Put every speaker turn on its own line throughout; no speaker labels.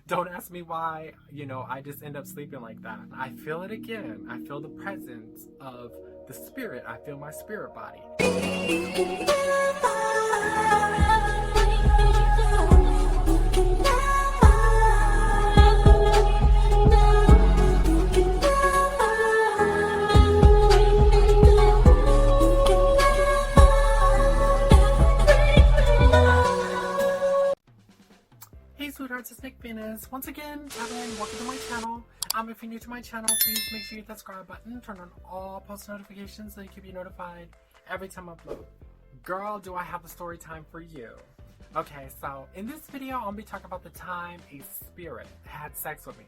Don't ask me why, I just end up sleeping like that. I feel it again. I feel the presence of the spirit. I feel my spirit body. Hey sweethearts, it's Nick Venus. Once again, welcome to my channel. If you're new to my channel, please make sure you hit that subscribe button, turn on all post notifications so you can be notified every time I upload. Girl, do I have a story time for you. Okay, so in this video, I'm gonna be talking about the time a spirit had sex with me.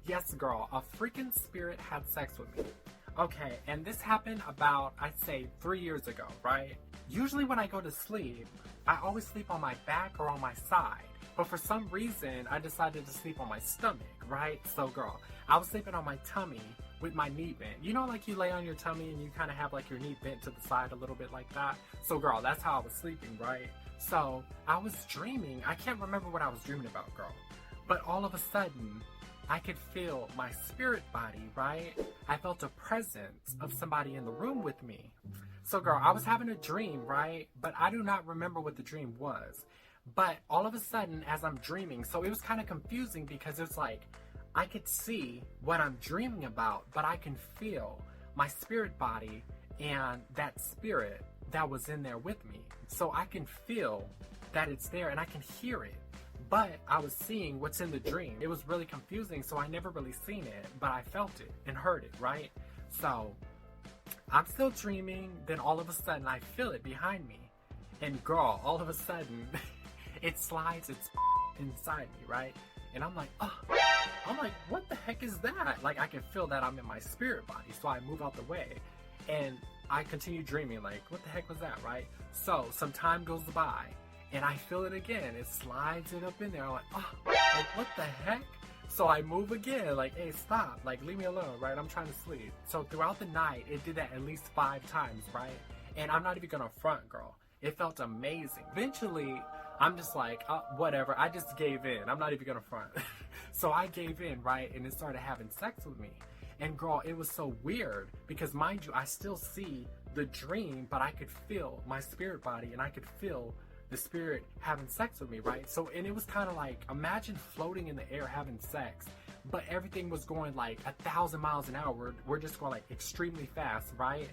Yes, girl, a freaking spirit had sex with me. Okay, and this happened about, I'd say, 3 years ago, right? Usually when I go to sleep, I always sleep on my back or on my side. But for some reason, I decided to sleep on my stomach, right? So girl, I was sleeping on my tummy with my knee bent. You know, like you lay on your tummy and you kind of have like your knee bent to the side a little bit like that? So girl, that's how I was sleeping, right? So I was dreaming. I can't remember what I was dreaming about, girl. But all of a sudden, I could feel my spirit body, right? I felt a presence of somebody in the room with me. So girl, I was having a dream, right? But I do not remember what the dream was. But all of a sudden, as I'm dreaming, so it was kind of confusing because it's like, I could see what I'm dreaming about, but I can feel my spirit body and that spirit that was in there with me. So I can feel that it's there and I can hear it, but I was seeing what's in the dream. It was really confusing, so I never really seen it, but I felt it and heard it, right? So I'm still dreaming, then all of a sudden I feel it behind me. And girl, all of a sudden, it slides its inside me, right? And I'm like, oh, what the heck is that? Like, I can feel that I'm in my spirit body. So I move out the way and I continue dreaming, like, what the heck was that, right? So some time goes by and I feel it again. It slides it up in there. I'm like, oh, like, what the heck? So I move again, like, hey, stop, like, leave me alone, right? I'm trying to sleep. So throughout the night, it did that at least 5 times, right? And I'm not even gonna front, girl. It felt amazing. Eventually, I'm just like, whatever, I just gave in. I'm not even gonna front. So I gave in, right? And it started having sex with me. And girl, it was so weird because mind you, I still see the dream, but I could feel my spirit body and I could feel the spirit having sex with me, right? So, and it was kind of like, imagine floating in the air having sex, but everything was going like 1,000 miles an hour. We're just going like extremely fast, right?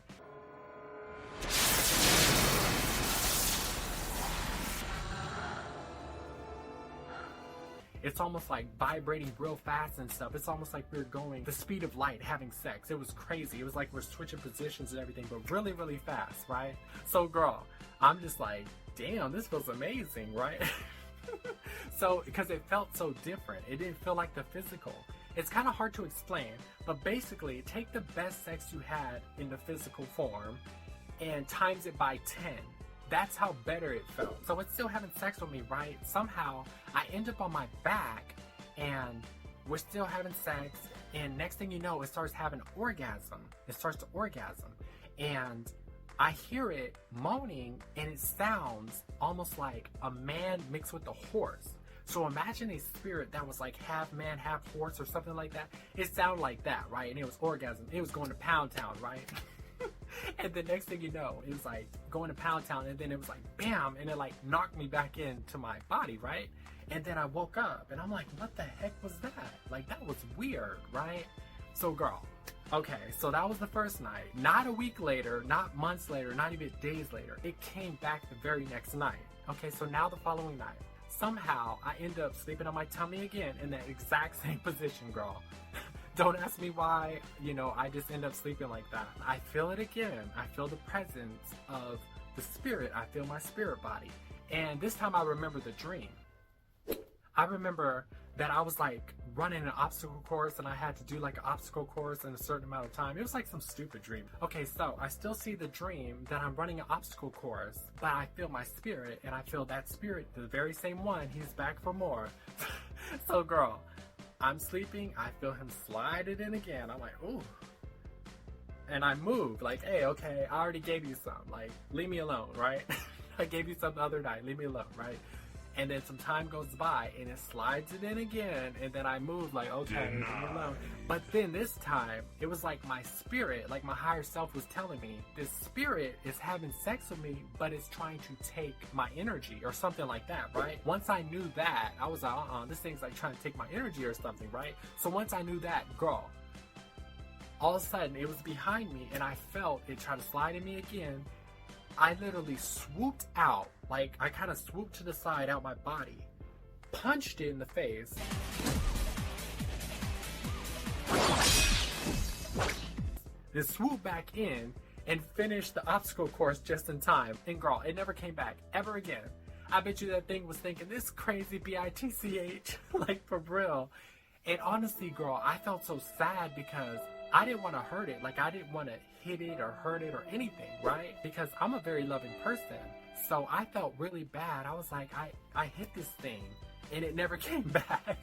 It's almost like vibrating real fast and stuff. It's almost like we're going the speed of light having sex. It was crazy. It was like we're switching positions and everything, but really, really fast, right? So girl, I'm just like, damn, this feels amazing, right? So, because it felt so different. It didn't feel like the physical. It's kind of hard to explain, but basically take the best sex you had in the physical form and times it by 10. That's how better it felt. So it's still having sex with me, right? Somehow I end up on my back and we're still having sex, and next thing you know, it starts having orgasm. It starts to orgasm. And I hear it moaning and it sounds almost like a man mixed with a horse. So imagine a spirit that was like half man, half horse or something like that. It sounded like that, right? And it was orgasm. It was going to Pound Town, right? And the next thing you know, it was like going to Pound Town, and then it was like bam, and it like knocked me back into my body, right? And then I woke up and I'm like, what the heck was that? Like, that was weird, right? So girl, okay, so that was the first night. Not a week later, not months later, not even days later. It came back the very next night. Okay, so now the following night, somehow I end up sleeping on my tummy again in that exact same position, girl. Don't ask me why, I just end up sleeping like that. I feel it again. I feel the presence of the spirit. I feel my spirit body. And this time I remember the dream. I remember that I was like running an obstacle course and I had to do like an obstacle course in a certain amount of time. It was like some stupid dream. Okay, so I still see the dream that I'm running an obstacle course, but I feel my spirit, and I feel that spirit, the very same one, he's back for more. So girl, I'm sleeping, I feel him slide it in again. I'm like, ooh. And I move, like, hey, okay, I already gave you some. Like, leave me alone, right? I gave you some the other night, leave me alone, right? And then some time goes by and it slides it in again, and then I move like, okay, leave me alone. But then this time, it was like my spirit, like my higher self was telling me, this spirit is having sex with me, but it's trying to take my energy or something like that, right? Once I knew that, I was like, this thing's like trying to take my energy or something, right? So once I knew that, girl, all of a sudden it was behind me and I felt it try to slide in me again. I literally swooped out, like I kind of swooped to the side out my body, punched it in the face, then swooped back in and finished the obstacle course just in time. And girl, it never came back ever again. I bet you that thing was thinking, this crazy bitch, like for real. And honestly, girl, I felt so sad because I didn't want to hurt it. Like I didn't want to hit it or hurt it or anything, right? Because I'm a very loving person. So I felt really bad. I was like, I hit this thing and it never came back.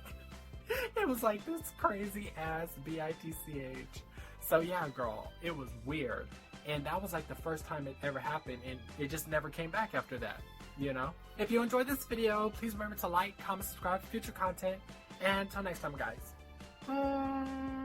It was like this crazy ass bitch. So yeah, girl, it was weird. And that was like the first time it ever happened, and it just never came back after that, you know? If you enjoyed this video, please remember to like, comment, subscribe for future content. And until next time, guys. Bye.